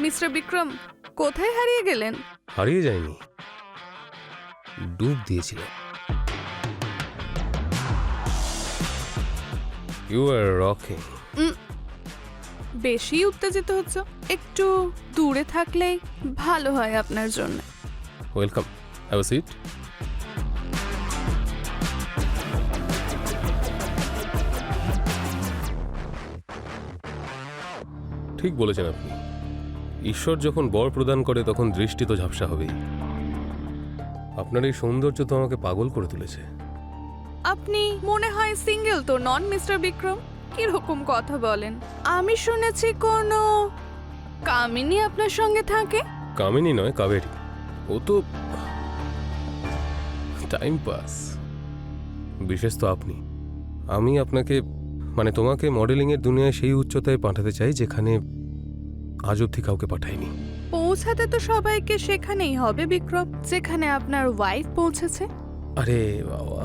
Mister Vikram, কোথায় হারিয়ে গেলেন? হারিয়ে যায়নি, ডুব দিয়েছিলাম। You are rocking. বেশি উত্তেজিত হচ্ছে, একটু দূরে থাকলেই ভালো হয় আপনার জন্য। Welcome, have a seat. ঠিক বলেছেন আপনি, ঈশ্বর যখন বর প্রদান করে তখন দৃষ্টি তো ঝাপসা হবেই। আপনার এই সৌন্দর্য তো আমাকে পাগল করে তুলেছে। আপনি মনে হয় সিঙ্গেল তো নন মিস্টার বিক্রম? কিরকম কথা বলেন? আমি শুনেছি কোনো কামিনী আপনার সঙ্গে থাকে। কামিনী নয়, কাবেরী। ও তো টাইম পাস। বিশেষ তো আপনি। আমি আপনাকে মানে তোমাকে মডেলিংয়ের দুনিয়ায় সেই উচ্চতায় পাঠাতে চাই যেখানে আজ অব্দি কাউকে পাঠাইনি। পৌঁছাতে তো সবাইকে সেখানেই হবে বিক্রম, যেখানে আপনার ওয়াইফ পৌঁছেছে। আরে বাবা,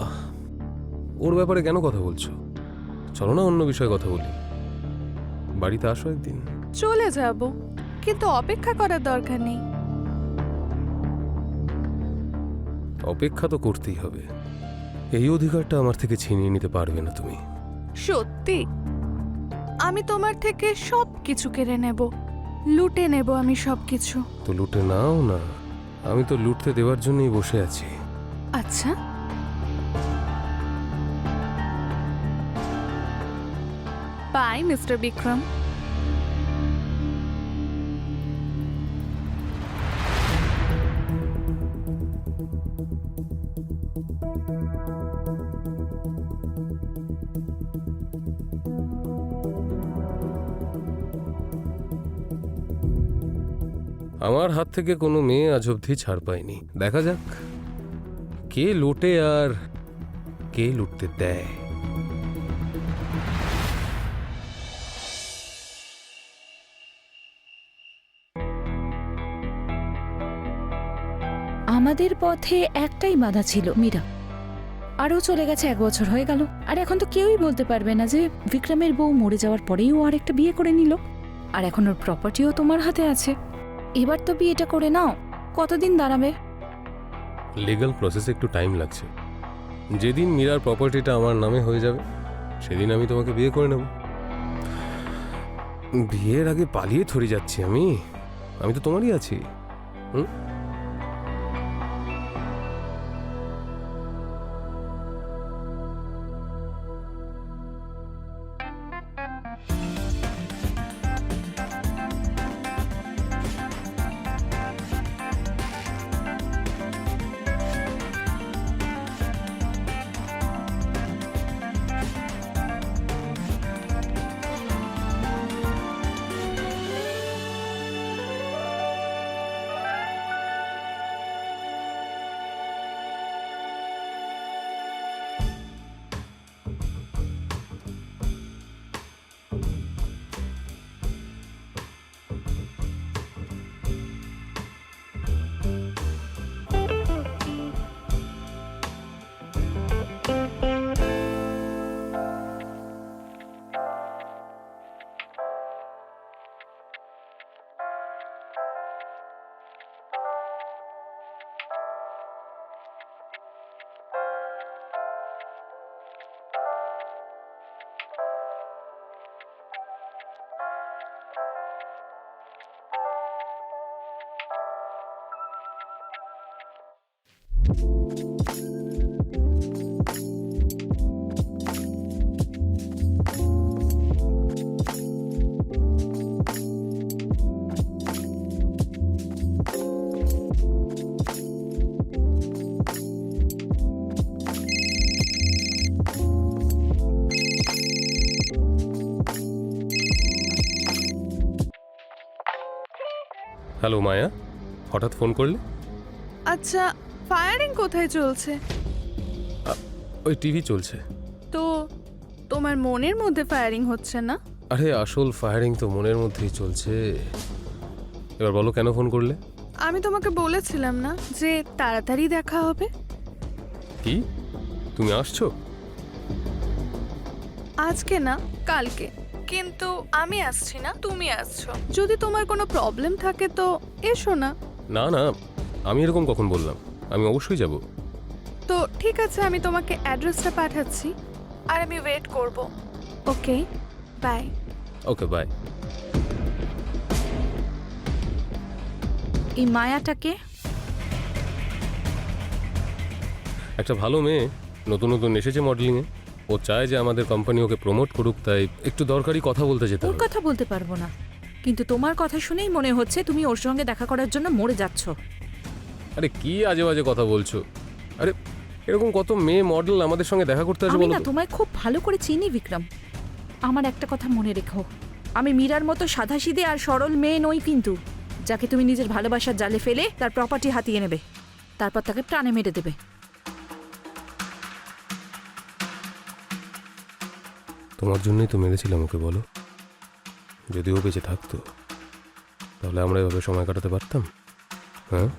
ওর ব্যাপারে কেন কথা বলছো? চলো না অন্য বিষয়ে কথা বলি। বাড়িতে আসো একদিন। চলে যাব, কিন্তু অপেক্ষা করার দরকার নেই। অপেক্ষা তো করতেই হবে। এই অধিকারটা আমার থেকে ছিনিয়ে নিতে পারবে না তুমি। সত্যি? আমি তোমার থেকে সব কিছু কেড়ে নেব, লুটে নেব আমি সবকিছু। তো লুটে নাও না, আমি তো লুটতে দেওয়ার জন্যই বসে আছি। আচ্ছা, বাই মিস্টার বিক্রম। আমার হাত থেকে কোনো মেয়ে আজ অবধি ছাড় পায়নি। দেখা যাক কে লুটে আর কে লুটতে দেয়। আমাদের পথে একটাই বাধা ছিল, মীরা। আরও চলে গেছে 1 বছর হয়ে গেল, আর এখন তো কেউই বলতে পারবে না যে বিক্রমের বউ মরে যাওয়ার পরেই ও আর একটা বিয়ে করে নিল। আর এখন ওর প্রপার্টিও তোমার হাতে আছে। এবার তো বিয়েটা করে নাও, কতদিন দাঁড়াবে? লিগ্যাল প্রসেসে একটু টাইম লাগছে। যেদিন মীরার প্রপার্টিটা আমার নামে হয়ে যাবে সেদিন আমি তোমাকে বিয়ে করে নেব। বিয়ের আগে পালিয়ে থরি যাচ্ছি আমি? আমি তো তোমারই আছি। হুম। হ্যালো মায়া, হঠাৎ ফোন করলে? আচ্ছা, ফায়ারিং কোথায় চলছে? ওই টিভি চলছে। তো তোমার মনের মধ্যে ফায়ারিং হচ্ছে না? আরে আসল ফায়ারিং তো মনের মধ্যেই চলছে। এবার বলো কেন ফোন করলে? আমি তোমাকে বলেছিলাম না যে তাড়াতাড়ি দেখা হবে? কি তুমি আসছো? আজকে না, কালকে। কিন্তু আমি আসছি না, তুমি আসছো। যদি তোমার কোনো প্রবলেম থাকে তো এসো না। না না, আমি এরকম কখন বললাম? আমি অবশ্যই যাব। তো ঠিক আছে, আমি তোমাকে অ্যাড্রেসটা পাঠাচ্ছি আর আমি ওয়েট করব। Okay, bye. Okay, bye. এই মায়াটাকে একটা ভালো মেয়ে, নতুন নতুন এসেছে মডেলিংয়ে। ও চায় যে আমাদের কোম্পানি ওকে প্রমোট করুক, তাই একটু দরকারি কথা বলতে যেতে ওর হবে। কথা বলতে পারবো না, কিন্তু তোমার কথা শুনেই মনে হচ্ছে তুমি ওর সঙ্গে দেখা করার জন্য মরে যাচ্ছ। আরে কি আজে বাজে কথা বলছো? আরে এরকম কত মেয়ে মডেল আমাদের সঙ্গে দেখা করতে আসে আমি বলো না তো? তোমায় খুব ভালো করে চিনি বিক্রম। আমার একটা কথা মনে রেখো, আমি মীরার মতো সাধাসিধে আর সরল মেয়ে নই কিন্তু, যাকে তুমি নিজের ভালোবাসার জালে ফেলে তার প্রপার্টি হাতিয়ে নেবে, তারপর তাকে প্রাণে মেরে দেবে। তোমার জন্যই তো মেরেছিলাম ওকে, বলো। যদি ও বেঁচে থাকতো তাহলে আমরা এভাবে সময় কাটাতে পারতাম? হ্যাঁ,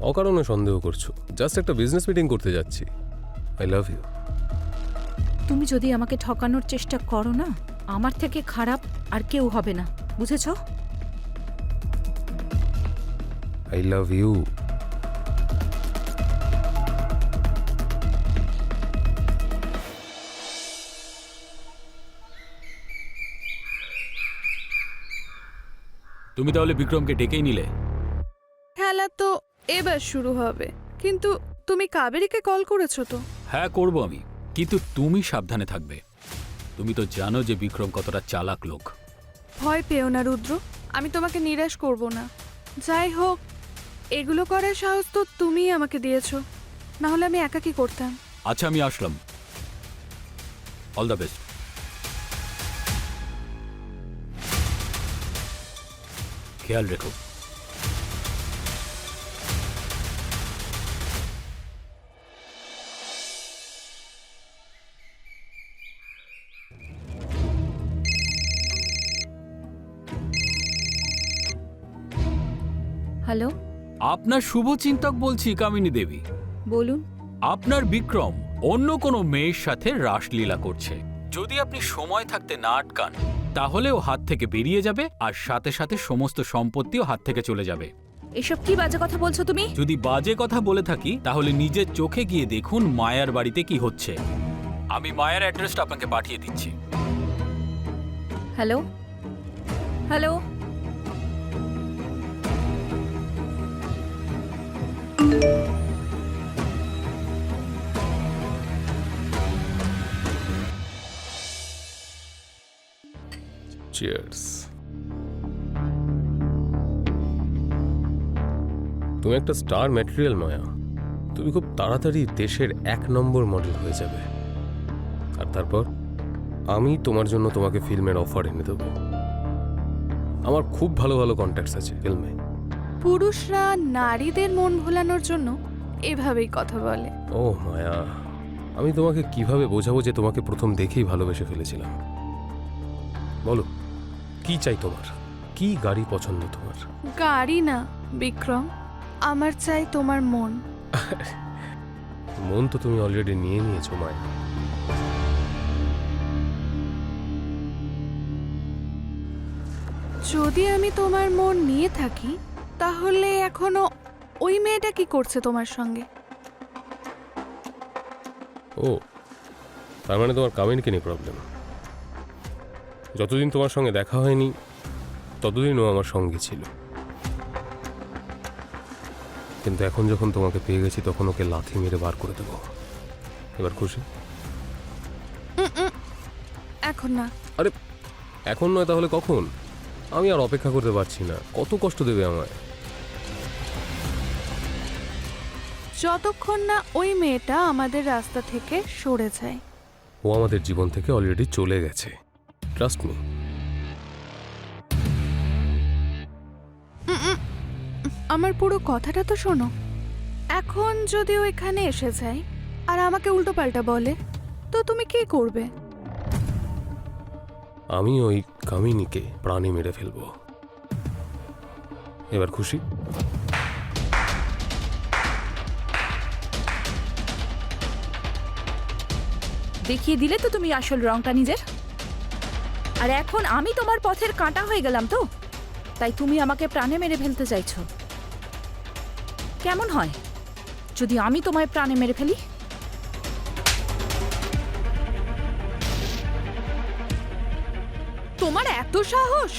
অকারণে সন্দেহ করছো। জাস্ট একটা বিজনেস মিটিং করতে যাচ্ছি। I love you. তুমি যদি আমাকে ঠকানোর চেষ্টা করো না, আমার থেকে খারাপ আর কেউ হবে না, বুঝেছো? I love you. তুমি তাহলে বিক্রমকে ডেকেই নিলে? খেলা তো এবার শুরু হবে, কিন্তু তুমি কাবেরীকে কল করেছো তো? হ্যাঁ, করব আমি, কিন্তু তুমি সাবধানে থাকবে। তুমি তো জানো যে বিক্রম কতটা চালাক লোক। ভয় পেও না রুদ্র, আমি তোমাকে নিরাশ করব না। যাই হোক, এগুলো করার সাহস তো তুমিই আমাকে দিয়েছো, না হলে আমি একা কি করতাম? আচ্ছা, আমি আসলাম। All the best. খেয়াল রেখো। হ্যালো, আপনার শুভচিন্তক বলছি, কামিনী দেবী। বলুন। আপনার বিক্রম অন্য কোনো মেয়ের সাথে রাসলীলা করছে। যদি আপনি সময় থাকতে না আটকান, তাহলে ও হাত থেকে বেরিয়ে যাবে আর সাথে সাথে সমস্ত সম্পত্তিও হাত থেকে চলে যাবে। এসব কি বাজে কথা বলছো তুমি? যদি বাজে কথা বলে থাকি তাহলে নিজের চোখে গিয়ে দেখুন মায়ার বাড়িতে কি হচ্ছে। আমি মায়ার অ্যাড্রেসটা আপনাকে পাঠিয়ে দিচ্ছি। Hello, hello. চিয়ার্স। তুমি একটা স্টার ম্যাটেরিয়াল মায়া। তুমি খুব তাড়াতাড়ি দেশের 1 নম্বর মডেল হয়ে যাবে। আর তারপর আমি তোমার জন্য তোমাকে ফিল্মের অফার এনে দেবো। আমার খুব ভালো ভালো কন্ট্যাক্টস আছে ফিল্মে। পুরুষরা নারীদের মন ভোলানোর জন্য এভাবেই কথা বলে। ও মায়া, আমি তোমাকে কিভাবে বোঝাবো যে তোমাকে প্রথম দেখেই ভালোবেসে ফেলেছিলাম? বলো, কি চাই তোমার? কি গাড়ি পছন্দ তোমার? গাড়ি না বিক্রম, আমার চাই তোমার মন। মন তো তুমি অলরেডি নিয়ে নিয়েছো মায়া। যদি আমি তোমার মন নিয়ে থাকি, তাহলে এখনো ওই মেয়েটা কি করছে তোমার সঙ্গে? ও, তার মানে তোমার কামিনীকে নিয়ে প্রবলেম। যতদিন তোমার সঙ্গে দেখা হয়নি ততদিন ও আমার সঙ্গে ছিল, কিন্তু এখন যখন তোমাকে পেয়ে গেছি তখন ওকে লাথি মেরে বার করে দেবো। এবার খুশি? এখন না। আরে এখন নয় তাহলে কখন? আমি আর অপেক্ষা করতে পারছি না। কত কষ্ট দেবে আমায়? যতক্ষণ না ওই মেয়েটা আমাদের রাস্তা থেকে সরে যায়। ও আমাদের জীবন থেকে অলরেডি চলে গেছে। Trust me. আমার পুরো কথাটা তো শোনো। এখন যদি ও এখানে এসে যায় আর আমাকে উল্টোপাল্টা বলে, তো তুমি কি করবে? আমি ওই কামিনীকে প্রাণে মেরে ফেলবো। এবার খুশি? দেখিয়ে দিলে তো তুমি আসল রংটা নিজের। আর এখন আমি তোমার পথের কাঁটা হয়ে গেলাম তো, তাই তুমি আমাকে প্রাণে মেরে ফেলতে চাইছো। কেমন হয় যদি আমি তোমায় প্রাণে মেরে ফেলি? তোমার এত সাহস?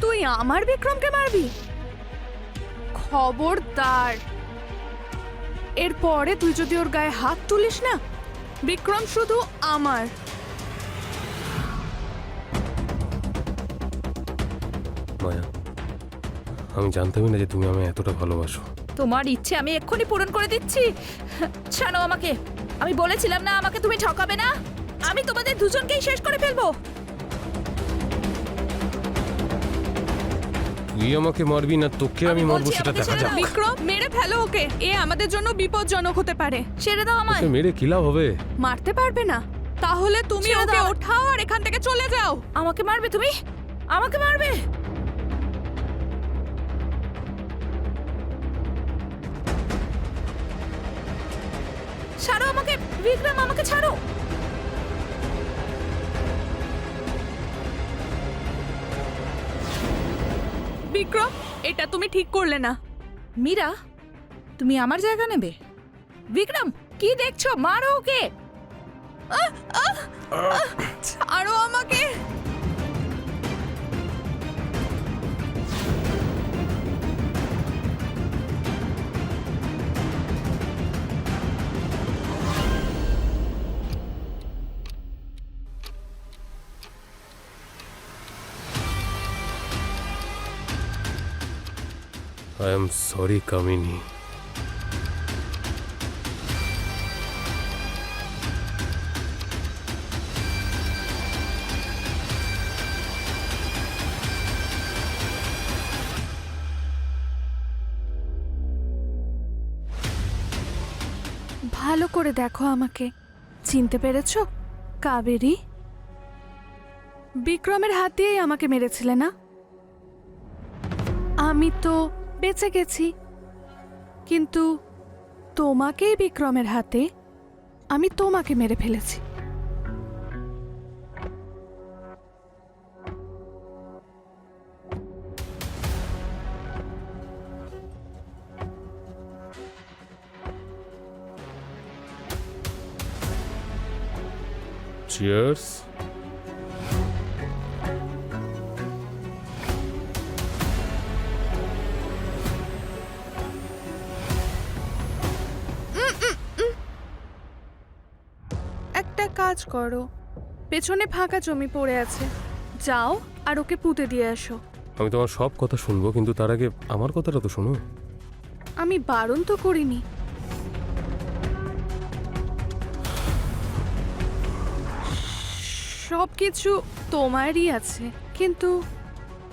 তুই আমার বিক্রমকে মারবি? খবরদার, এরপরে তুই যদি ওর গায়ে হাত তুলিস না, বিক্রম শুধু আমার। মায়া, আমি জানতামই না যে তুমি আমায় এতটা ভালোবাসো। তোমার ইচ্ছে আমি এক্ষুনি পূরণ করে দিচ্ছি। ছাড়ো আমাকে, আমি বলেছিলাম না আমাকে তুমি ঠকাবে না। আমি তোমাদের দুজনকেই শেষ করে ফেলবো। তুই আমাকে মারবি না তোকে আমি আমি মারবো বলছি, সেটা আমাকে দেখা ছেড়ে যাক। দাও। বিক্রম, মেরে ফেলো ওকে। এ আমাদের জন্য বিপজ্জনক হতে পারে। ছেড়ে দাও আমায়। ওকে মেরে কি লাভ হবে? মারতে পারবে না? তাহলে তুমি ছেড়ে ওকে দাও। ওঠাও আর এখান থেকে চলে যাও। আমাকে মারবে তুমি? আমাকে মারবে? ছাড়ো আমাকে বিক্রম, আমাকে ছাড়ো। বিক্রম, এটা তুমি ঠিক করলে না। মীরা, তুমি আমার জায়গা নেবে? বিক্রম, কি দেখছো? মারো ওকে। ছাড়ো আমাকে। আই এম সরি কামিনী। ভালো করে দেখো আমাকে। চিনতে পেরেছো? কাবেরী। বিক্রমের হাত দিয়েই আমাকে মেরেছিলে না? আমি তো বেঁচে গেছি, কিন্তু তোমাকেই বিক্রমের হাতে আমি তোমাকে মেরে ফেলেছি। চিয়ার্স। একটা কাজ করো, পেছনে ফাঁকা জমি পড়ে আছে, যাও আর ওকে পুঁতে দিয়ে আসো। আমি তোমার সব কথা শুনবো, কিন্তু তার আগে আমার কথাটা তো শোনো। আমি বারণ তো করিনি। সব কিছু তোমারই আছে, কিন্তু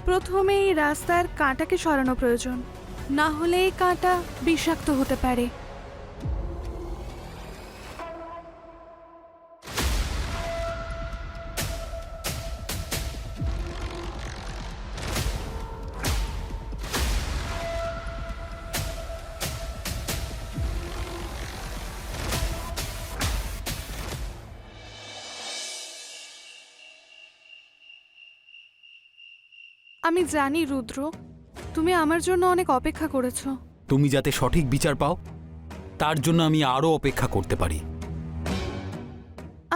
প্রথমে এই রাস্তার কাঁটাকে সরানো প্রয়োজন, না হলে এই কাঁটা বিষাক্ত হতে পারে। আমি জানি রুদ্র, তুমি আমার জন্য অনেক অপেক্ষা করেছো। তুমি যাতে সঠিক বিচার পাও তার জন্য আমি আরো অপেক্ষা করতে পারি।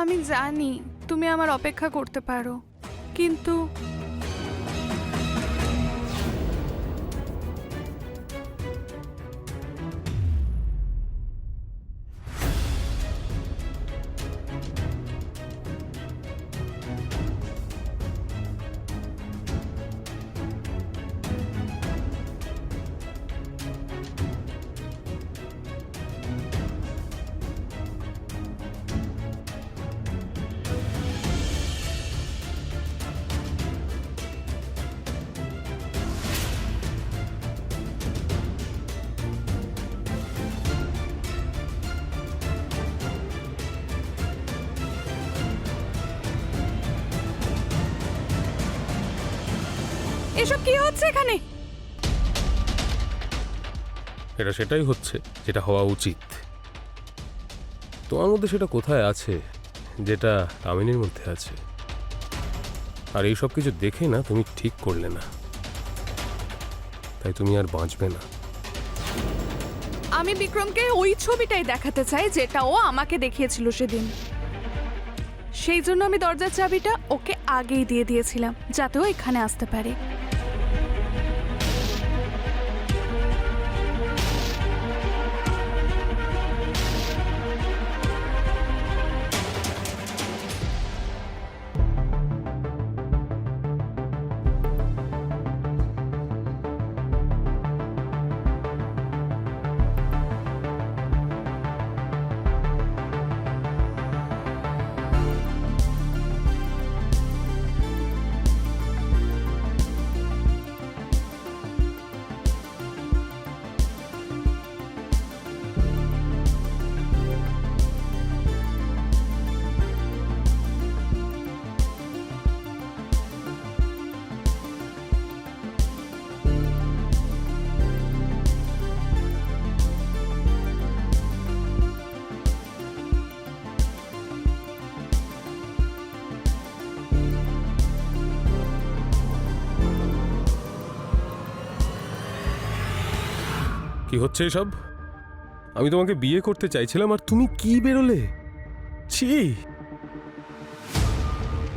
আমি জানি তুমি আমার অপেক্ষা করতে পারো, কিন্তু এসব কি হচ্ছে এখানে? এটা সেটাই হচ্ছে যেটা হওয়া উচিত। তোমার মধ্যে সেটা কোথায় আছে যেটা কামিনীর মধ্যে আছে? আর এই সব কিছু দেখে না তুমি ঠিক করলে না, তাই তুমি আর বাঁচবে না। আমি বিক্রমকে ওই ছবিটাই দেখাতে চাই যেটা ও আমাকে দেখিয়েছিল সেদিন। সেই জন্য আমি দরজার চাবিটা ওকে আগেই দিয়ে দিয়েছিলাম, যাতে ও এখানে আসতে পারে। কি হচ্ছে এসব? আমি তোমাকে বিয়ে করতে চাইছিলাম আর তুমি কি বেরোলে? ছি!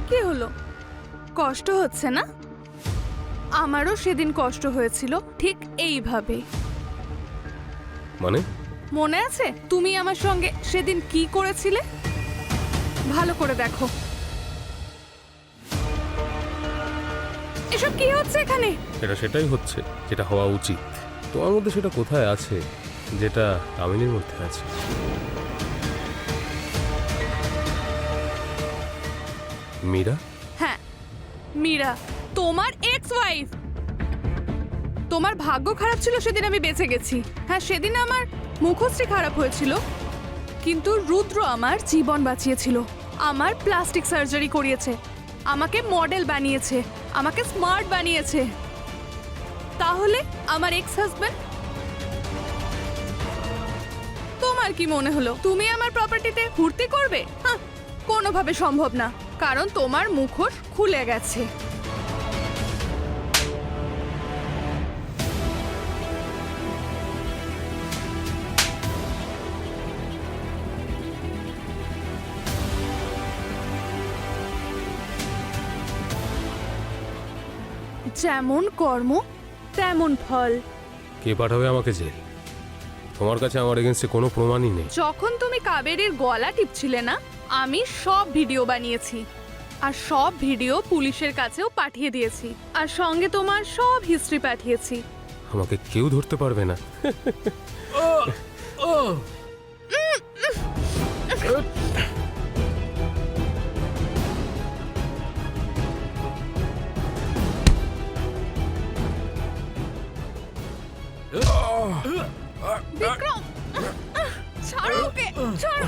কি হলো, কষ্ট হচ্ছে না? আমারও সেদিন কষ্ট হয়েছিল ঠিক এইভাবে। মানে? মনে আছে তুমি আমার সঙ্গে সেদিন কি করেছিলে? ভালো করে দেখো। এসব কি হচ্ছে এখানে? এটা সেটাই হচ্ছে যেটা হওয়া উচিত। তোমার মধ্যে সেটা কোথায় আছে যেটা কামিনীর মধ্যে আছে? মীরা? হ্যাঁ, মীরা, তোমার এক্স ওয়াইফ। তোমার ভাগ্য খারাপ ছিল সেদিন আমি বেঁচে গেছি। হ্যাঁ, সেদিন আমার মুখশ্রী খারাপ হয়েছিল, কিন্তু রুদ্র আমার জীবন বাঁচিয়েছিল। আমার প্লাস্টিক সার্জারি করিয়েছে, আমাকে মডেল বানিয়েছে, আমাকে স্মার্ট বানিয়েছে। তাহলে আমার এক্স হাজব্যান্ড? তোমার কি মনে হলো তুমি আমার প্রপার্টিতে ফুর্তি করবে? হ্যাঁ, কোনোভাবে সম্ভব না, কারণ তোমার মুখোশ খুলে গেছে। যেমন কর্ম তেমন ফল। কে পাঠাবে আমাকে জেল? তোমার কাছে আমার এগেন্সে কোনো প্রমাণই নেই। যখন তুমি কাবেরীর গলা টিপছিলে না, আমি সব ভিডিও বানিয়েছি, আর সব ভিডিও পুলিশের কাছেও পাঠিয়ে দিয়েছি, আর সঙ্গে তোমার সব হিস্ট্রি পাঠিয়েছি। আমাকে কেউ ধরতে পারবে না। বিক্রম, ছাড়ো ওকে, ছাড়ো।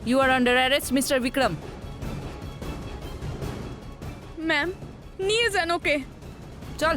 You are under arrest, Mr. Vikram. Ma'am, নিয়ে যান ওকে। চল